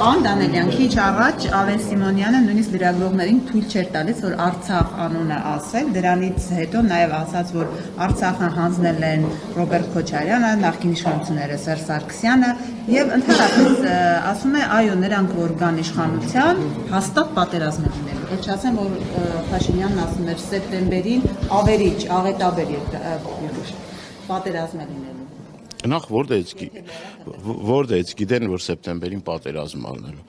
Պարոն Դանելյան, քիչ առաջ Ալեն Սիմոնյանը նույնիսկ լրագրողներին թույլ չէր տալիս, որ Արցախ անունը ասել, դրանից հետո նաև ասաց, որ Արցախը հանձնել են Ռոբերտ Քոչարյանը, նախկին իշխանությունները Սերժ Սարգսյանը, եւ ընդհանրապես ասում է, այո, նրանք որ կան իշխանության, հաստատ պատերազմ է լինելու։ Ոչ ասեմ, որ Փաշինյանն ասում էր սեպտեմբերին ավերիչ, աղետաբեր պատերազմ է լինելու։ Նախ որտեղից գիտեն, որ սեպտեմբերին պատերազմ առնելու։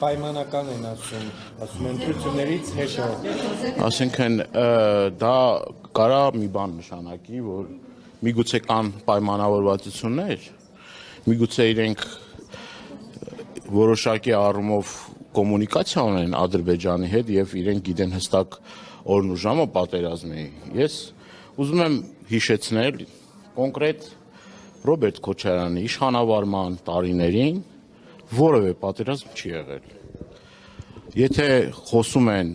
Պայմանական են ասում են ընտրություններից հետո։ Այսինքն դա կարա մի բան նշանակի, որ միգուցե կան պայմանավորվածություններ, միգուցե իրենք որոշակի առումով կոմունիկացիա ունեն Ադրբեջանի հետ եւ իրենք գիտեն հստակ օրն ու ժամը պատերազմի։ Ես ուզում եմ հիշեցնել կոնկրետ Ռոբերտ Քոչարյանի իշխանավարման տարիներին որևէ պատերազմ չի եղել։ Եթե խոսում են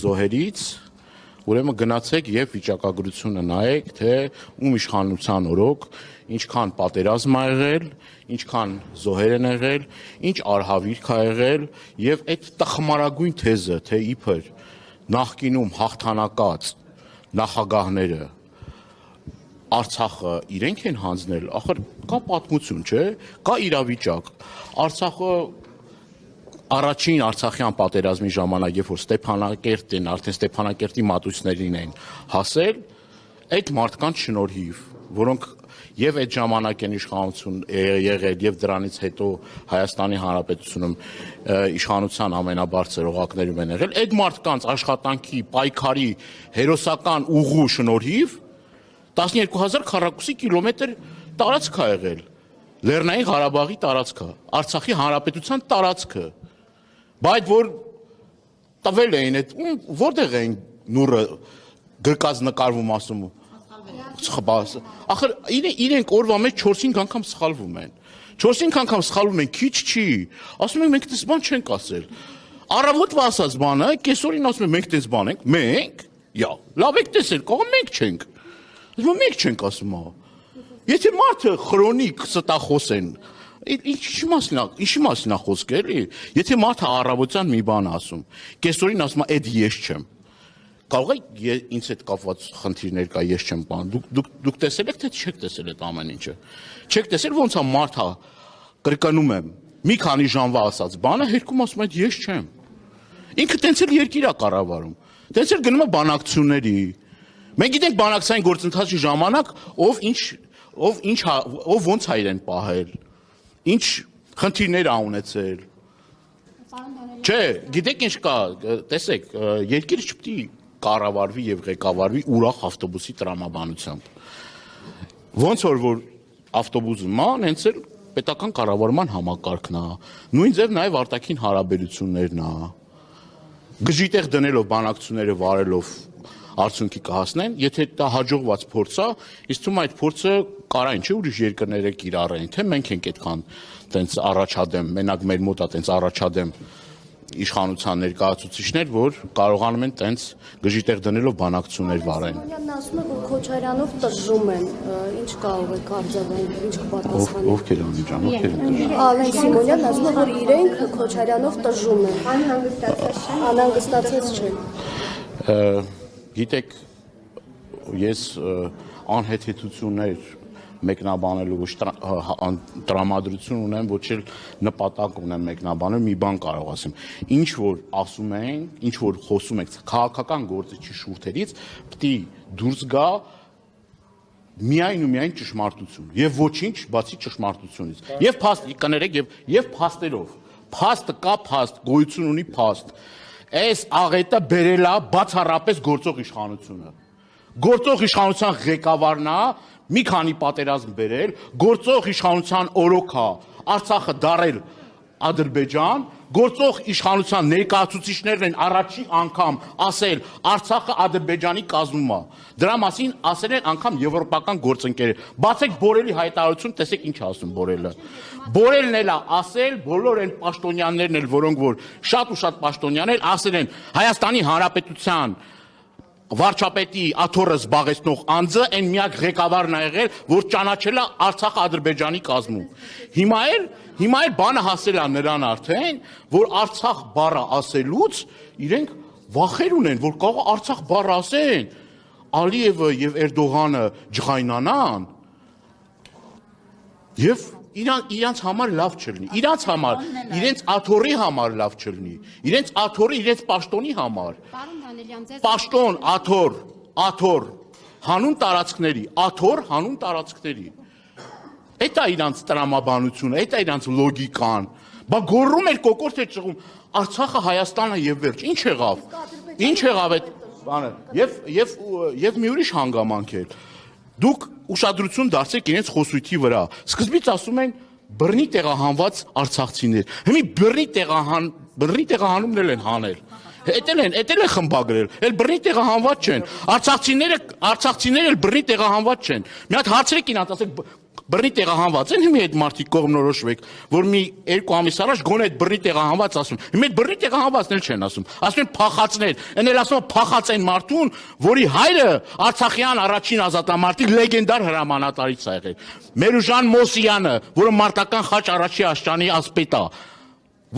զոհերից, ուրեմն գնացեք եւ վիճակագրությունը նայեք, թե ում իշխանության օրոք ինչքան պատերազմ ա եղել, ինչքան զոհեր են եղել, ինչ արհավիրք ա եղել եւ այդ տխմարագույն թեզը, թե իբր նախկինում հաղթանակած նախագահները Արցախը իրենք են հանձնել, ախր կա պատմություն, չէ, կա իրավիճակ։ Արցախը առաջին Արցախյան պատերազմի ժամանակ, երբ որ Ստեփանակերտին, արդեն Ստեփանակերտի մատույցներին են հասել, այդ մարդկանց շնորհիվ, որոնք եւ այդ ժամանակ են իշխանություն եղել եւ դրանից հետո Հայաստանի Հանրապետությունում իշխանության ամենաբարձր օղակներում են եղել, այդ մարդկանց աշխատանքի, պայքարի, հերոսական ուղու շնորհիվ 12,000 քառակուսի կիլոմետր տարածք ա եղել, Լեռնային Ղարաբաղի տարածքը, Արցախի Հանրապետության տարածքը, բայց որ տվել էին այդ, որտեղ էին նուրը գրկած նկարվում ասում, ախր իրենք օրվա մեջ 4-5 անգամ սխալվում են, 4-5 անգամ սխալվում են, քիչ չի, ասում են մենք տես բան չենք ասել, առավոտվա ասած բանը, կեսօրին ասում են մենք տես բան ենք, մենք, լավ եք տեսել, կողմ մենք չենք, մենք չենք ասում ահա, եթե մարդը խրոնիկ ստախոս են, ինչի մասին ա խոսքը էլի, եթե մարդը առավոտյան մի բան ասում, կեսօրին ասում է էդ ես չեմ, կարող է ինձ հետ կապված խնդիրներ կա, ես չեմ բան, դուք տեսել եք, թե չեք տեսել այդ ամեն ինչը, չեք տեսել ոնց ա մարդը, կրկնում եմ, մի քանի ժամվա ասած բանը, հերքում ասում է ես չեմ, ինքը տենց էլ երկիր ա կառավարում, տենց էլ գնում է բանակցությունների, մենք գիտենք բանակցային գործընթացի ժամանակ ով ոնց ա իրեն պահել, ինչ խնդիրներ ա ունեցել, չէ, գիտեք ինչ կա, տեսեք, երկիրը չպետք է կառավարվի եւ ղեկավարվի ուրախ ավտոբուսի տրամաբանությամբ, ոնց որ ավտոբուսը ման, հենց էլ պետական կառավարման համակարգն ա, նույն ձև նաեւ արտաքին հարաբերություններն ա, գժիտեղ դնելով բանակցությունները վարելով արդյունքի կհասնեն, եթե դա հաջողված փորձ է, իսկ թվում է այդ փորձը կարա ինչ ուրիշ երկրները կիրառեն, թե մենք ենք այդքան տենց առաջադեմ, մենակ մեր մոտ է տենց առաջադեմ իշխանության ներկայացուցիչներ, որ կարողանում են տենց գժիտեղ դնելով բանակցություններ վարեն։ Սիմոնյանն ասում է, որ Քոչարյանով տժժում են, ինչ կարող է արձագանքել, ինչ կպատասխանի։ Ովքեր անի ջան, ովքեր են տժժում։ Ալեն Սիմոնյանն ասում է, որ իրենք Քոչարյանով տժժում են։ Անհանգստացած չեն։ Գիտեք, ես անհեթեթություններ մեկնաբանելու ոչ տրամադրություն ունեմ, ոչ էլ նպատակ ունեմ մեկնաբանել, մի բան կարող ասեմ։ Ինչ որ ասում են, ինչ որ խոսում եք քաղաքական գործիչի շուրթերից, պետք է դուրս գա միայն ու միայն ճշմարտություն եւ ոչինչ բացի ճշմարտությունից։ Եվ փաստ կներեք եւ փաստերով։ Փաստը կա փաստ, գոյություն ունի փաստ։ Այս աղետը բերելա բացառապես գործող իշխանությունը։ Գործող իշխանության ղեկավարն է մի քանի պատերազմ բերել, գործող իշխանության օրոք է Արցախը դարել Ադրբեջան, գործող իշխանության ներկայացուցիչներն են առաջին անգամ ասել Արցախը Ադրբեջանի կազմում է։ Դրա մասին ասել են անգամ եվրոպական գործընկերներ։ Բացեք Բորելի հայտարարություն, տեսեք ինչ ասում Բորելը։ Բորելն էլ է ասել, բոլոր այն պաշտոնյաներն էլ, որոնք որ շատ ու շատ պաշտոնյաներ ասել են Հայաստանի Հանրապետության վարչապետի աթոռը զբաղեցնող անձը այն միակ ղեկավարն ա եղել, որ ճանաչել է Արցախը Ադրբեջանի կազմում։ Հիմա էլ բանը հասել է նրան արդեն, որ Արցախ բառը ասելուց իրենք վախեր ունեն, որ կարող Արցախ բառը ասեն, Ալիևը եւ Էրդողանը ջղայնանան եւ իրանց համար լավ չլինի, իրանց համար, իրենց աթոռի համար լավ չլինի, իրենց աթոռի, իրենց պաշտոնի համար։ Պարոն Դանելյան, ձեզ Պաշտոն, աթոռ, հանուն տարածքների, աթոռ, հանուն տարածքների։ Էդ է իրանց տրամաբանությունը, էդ է իրանց լոգիկան։ Բա գոռում էր կոկորդ էր ճղում, Արցախը Հայաստանը եւ վերջ։ Ինչ եղավ։ Ինչ եղավ այդ բանը։ Եվ մի ուրիշ հանգամանք էր։ Դուք ուշադրություն դարձեք իրենց խոսույթի վրա։ Սկզբից ասում են բռնի տեղահանված արցախցիներ։ Հիմա բռնի տեղահանումներ են հանել։ Էտել են խմբագրել։ Էլ բռնի տեղահանված չեն։ Արցախցիները էլ բռնի տեղահանված չեն։ Մի հատ հարցրեք իրancs, ասեք բռնի տեղահանված են հիմա այդ մարդիկ կողմնորոշվեք, որ մի 2 ամիս առաջ գոնե այդ բռնի տեղահանված ասում։ Հիմա այդ բռնի տեղահանվածն էլ չեն ասում։ Ասում են փախածներ։ Էնել ասում են փախած են մարդուն, որի հայրը Արցախյան առաջին ազատամարտիկ լեգենդար հրամանատարից է եղել։ Մերուժան Մոսյանը, որը մարտական խաչ առաջի աշճանի ասպետ է,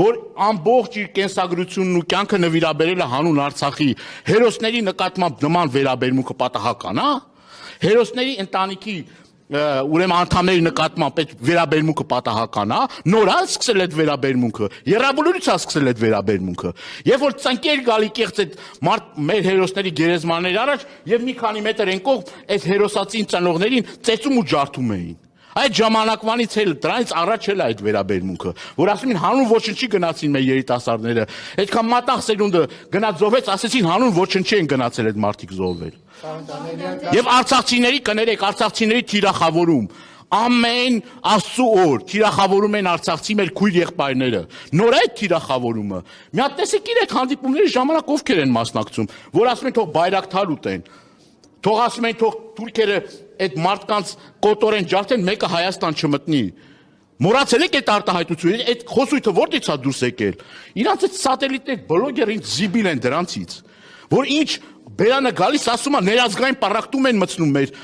որ ամբողջ իր կենսագրությունն ու կյանքը նվիրաբերել է հանուն Արցախի հերոսների նկատմամբ նման վերաբերմունքը պատահական է։ Հերոսների ընտանիքի ուրեմն անդամների նկատմամբ այդ վերաբերմունքը պատահական է, նոր է սկսել այդ վերաբերմունքը, երրաբլուրից է սկսել այդ վերաբերմունքը, երբ որ ծնկեր գալի կեղծ այդ մեր հերոսների գերեզմանների առաջ եւ մի քանի մետր են կողմ այդ հերոսացին ծնողներին ծեծում ու ջարդում էին։ Այդ ժամանակվանից էլ դրանից առաջ էլ այդ վերաբերմունքը, որ ասում են հանուն ոչնչի գնացին մեր երիտասարդները, այդքան մատաղ սերունդը գնաց զոհվեց, ասեցին հանուն ոչնչի են գնացել այդ մարդիկ զոհվել։ Եվ արցախցիների կներեք, արցախցիների թիրախավորում, ամեն Աստծո օր թիրախավորում են արցախցի մեր քույր եղբայրները։ Նոր այդ թիրախավորումը։ Մի հատ տեսեք իր այդ հանդիպումների ժամանակ ովքեր են մասնակցում, որ ասում են թող բայրակթար ուտեն։ Թող ասում են թող թուրքերը այդ մարդկանց կոտորեն ջարդեն, մեկը Հայաստան չմտնի։ Մոռացել եք այդ արտահայտությունը, այդ խոսույթը որտեղից է դուրս եկել։ Իրանց այդ սատելիտներ բլոգերին զիբիլ են դրանցից, որ ինչ բերանը գալիս ասում է ներազգային պարակտում են մտցնում մեր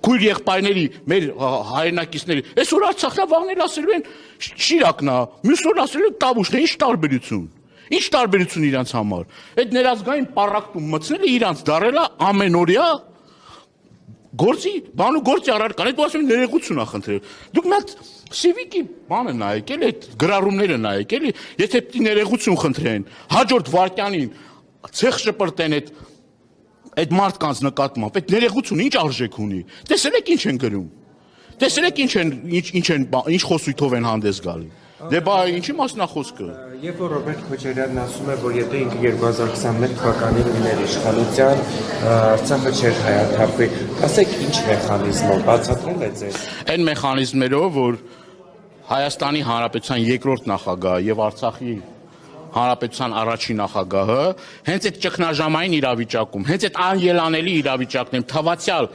քույր եղբայրների, մեր հայրենակիցների։ Այսօր Արցախն վաղներ ասելու են Շիրակն է, մյուս օր ասելու են Տավուշն է, ինչ տարբերություն։ Ինչ տարբերություն իրանց համար։ Այդ ներազգային պարակտում մտցնելը իրանց դարել է ամենօրյա գործի, բանու գործի առարկան, այդ ասում են ներեգություն է խնդրել։ Դուք մի հատ Սիվիկի բանը նայեք, էլի այդ գրառումները նայեք, էլի, եթե պիտի ներեգություն խնդրեն, հաջորդ վարքյանին ցեխ շպրտեն այդ մարդկանց նկատմամբ, այդ ներեգությունը ինչ արժեք ունի։ Տեսել եք ինչ են գրում։ Տեսել եք ինչ խոսույթով են հանդես գալի։ Դե բա ինչի մասն է խոսքը։ Երբ որ Ռոբերտ Քոչարյանն ասում է, որ եթե ինքը 2021 թվականին ուներ իշխանության, Արցախը չէր հայաթափվի, ասեք ինչ մեխանիզմով բացատրել է ձեզ։ Այն մեխանիզմերով, որ Հայաստանի Հանրապետության երկրորդ նախագահը եւ Արցախի Հանրապետության առաջին նախագահը հենց այդ ճգնաժամային իրավիճակում, հենց այդ անելանելի իրավիճակներում թվացial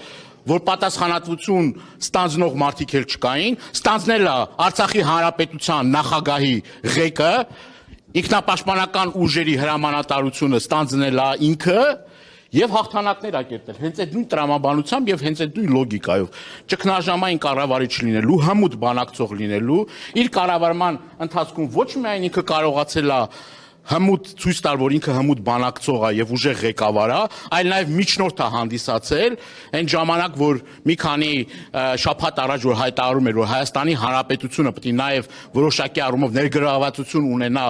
որ պատասխանատվություն ստանձնող մարդիկ էլ չկային, ստանձնել է Արցախի Հանրապետության նախագահի ղեկը, ինքնապաշտպանական ուժերի հրամանատարությունը ստանձնել է ինքը եւ հաղթանակներ ակերտել, հենց այդ նույն տրամաբանությամբ եւ հենց այդ նույն լոգիկայով, ճգնաժամային կառավարիչ լինելու, հմուտ բանակցող լինելու, իր կառավարման ընթացքում ոչ միայն ինքը կարողացել է հմուտ ցույց տալ, որ ինքը հմուտ բանակցող է եւ ուժեղ ղեկավար է, այլ նաեւ միջնորդ է հանդիսացել այն ժամանակ, որ մի քանի շաբաթ առաջ որ հայտարարում էր, որ Հայաստանի Հանրապետությունը պետք է նաեւ որոշակի առումով ներգրավվածություն ունենա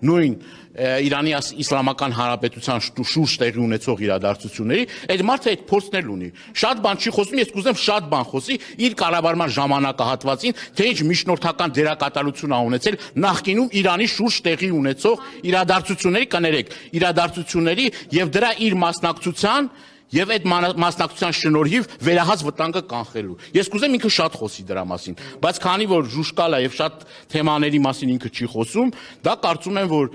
նույն Իրանի Իսլամական Հանրապետության շուրջ տեղի ունեցող իրադարձությունների, այդ մարդը այդ փորձն էլ ունի։ Շատ բան չի խոսում, ես կուզեմ շատ բան խոսի իր կառավարման ժամանակահատվածին, թե ինչ միջնորդական դերակատարություն ա ունեցել նախկինում Իրանի շուրջ տեղի ունեցող իրադարձությունների, կներեք, իրադարձությունների եւ դրա իր մասնակցության եւ այդ մասնակցության շնորհիվ վերահաս վտանգը կանխելու։ Ես կուզեմ ինքը շատ խոսի դրա մասին, բայց քանի որ ժուշկալ է եւ շատ թեմաների մասին ինքը չի խոսում, դա կարծում եմ, որ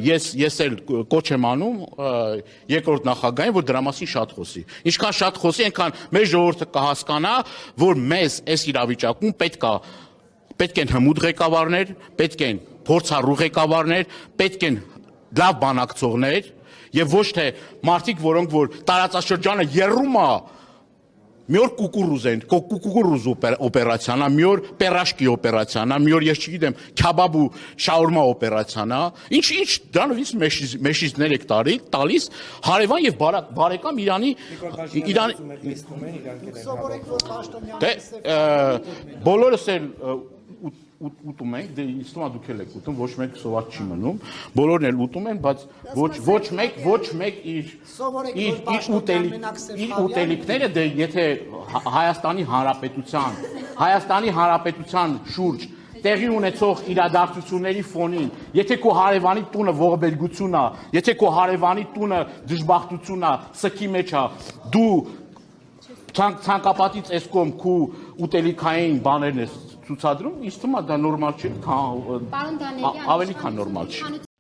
ես էլ կոչ եմ անում երկրորդ նախագահին, որ դրա մասին շատ խոսի։ Ինչքան շատ խոսի, այնքան մեր ժողովուրդը կհասկանա, որ մեզ այս իրավիճակում պետք են հմուտ ղեկավարներ, պետք են փորձառու ղեկավարներ, պետք են լավ բանակցողներ եւ ոչ թե մարդիկ, որոնք որ տարածաշրջանը երրում է մի օր կուկուրուզ օպերացիան, մի օր պերաշկի օպերացիան, մի օր ես չգիտեմ քաբաբ ու շաուրմա օպերացիան, ինչ դրանից մեշիզներ եք տալիս հարևան եւ բարեկամ Իրանի բոլորս էլ ուտում ենք, դե ինձ թվում է դուք էլ եք ուտում, ոչ մեկ սոված չի մնում, բոլորն էլ ուտում են, բայց ոչ մեկ իր ուտելիքները դե եթե Հայաստանի Հանրապետության շուրջ տեղի ունեցող իրադարձությունների ֆոնին, եթե քո հարևանի տունը ողբերգություն է, եթե քո հարևանի տունը դժբախտություն է, սքի մեջ է, դու ցանկապատից էսկոմ քու ուտելիքային բաներն ես ցուցադրում, ինձ թվում է դա նորմալ չի, ավելի քան նորմալ չի։